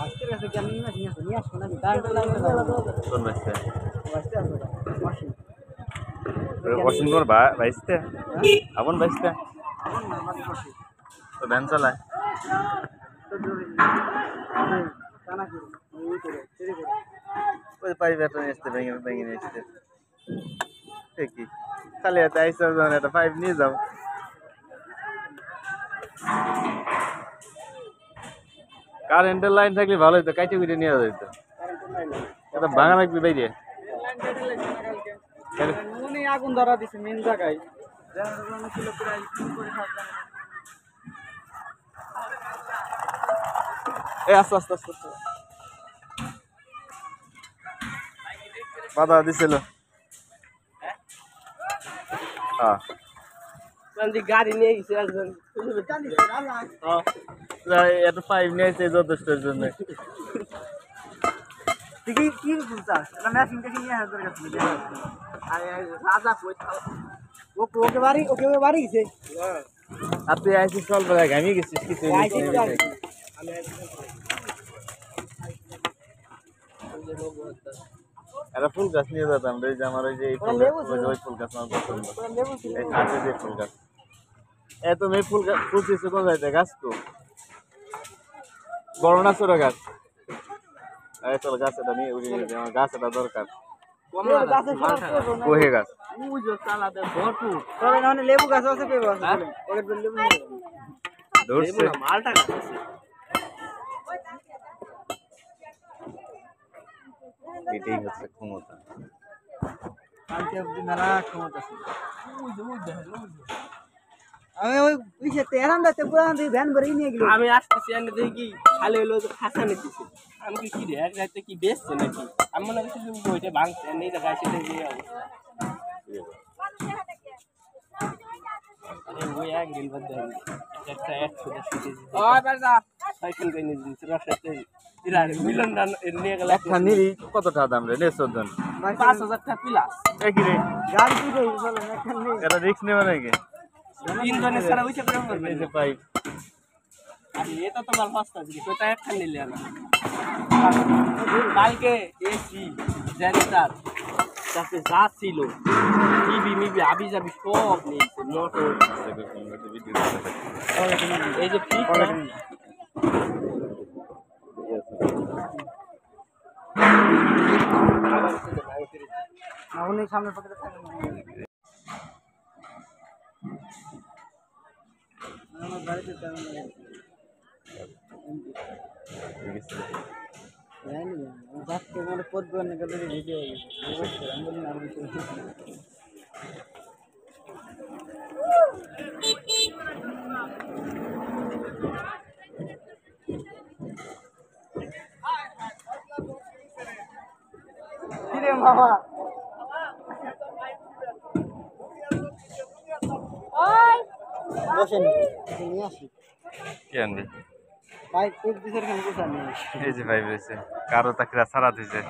আজকের কাছে কেমন নিয়ে আসবো নাকি কোন বাইসতে ওয়াশিং ওয়াশিং কোন বাইসতে আপন বাইসতে তো ভ্যান চালায় ওই পাইপ একটা নিয়ে আসতে ভেঙে ভেঙে নিয়ে আসতে ঠিকই খালি হাতে আইসা যখন একটা পাইপ নিয়ে যাও কারেন্টের লাইন থাকলে ভালো হইতো কাইটে কুইটে নিয়ে যেত এটা ভাঙা লাগবে বাইরে আগুন ধরা দিছে মেন জায়গায় এই আস্তে আস্তে আস্তে আস্তে বাধা দিছিল হ্যাঁ গাড়ি নিয়ে গেছে একজন এত পাইপ নিয়েছে যথেষ্টের জন্য তুই কি বুঝছাস ম্যাচিং টেচিং নিয়ে হাজার কাছে রাজা কই ওকে বাড়ি গেছে আর তুই আইসিস চল বেলা ঘামিয়ে গেছিস কিছু একটা ফুল গাছ নিয়ে যেতাম ওই যে আমার ওই যে ওই ফুল গাছ আমার পছন্দ এই কাছে যে ফুল গাছ এত মেয়ে ফুল গাছ ফুলছে কোন যাইতে গাছ তো বড় না ছোট গাছ এই চল গাছ এটা নিয়ে উড়িয়ে নিয়ে আমার গাছ এটা দরকার কোহে গাছ লেবু গাছ আছে পেঁপে আছে লেবু ধরছে মালটা গাছ আছে এটাই হচ্ছে ক্ষমতা কালকে অব্দি মেলা ক্ষমতা ছিল আমি ওই পিছে তেরান দাতে পুরান দিয়ে ভ্যান ভরে নিয়ে গেল আমি আসতেছি এনে দেখি খালি হলো তো খাসা নিতেছি আমি কি রে এক রাতে কি বেচছে নাকি আমি মনে করছি তুমি ওইটা ভাঙছে নেই দেখা সেটা যে অবস্থা আরে ওই এক গেল বাদ দেন একটা 110 কেজি ওই বাজা সাইকেল কিনে দিন রাস্তাতে ইরার মিলন দান নিয়ে গেল একটা নিরি কত টাকা দাম রে নে 14 5000 টাকা প্লাস কি রে গাড়ি কি কই বলে এখন নেই এটা রিস্ক নেবে নাকি তিন জনের সারা উইছে করে করবে এই যে পাইপ আরে এটা তো মাল ফাস্ট আছে কোটা একটা নিলে না কালকে এসি জেনারেটর তাতে যা ছিল টিভি মিবি আবি যাবি সব নিয়েছে মোটর এই যে ফিট উনি সামনে পকেটে থাকে আমার বাড়িতে তেমন জানি না যাচ্ছে মানে পদ্ম না গেলে ভিডিও আমি বলি না আমি কিরে মামা বসেন নিয়ে আসি কি আনবি পাইপ এক দিনের খান কোথা নিয়ে এই যে পাইপ রয়েছে কারো তাকরা ছাড়া দিছে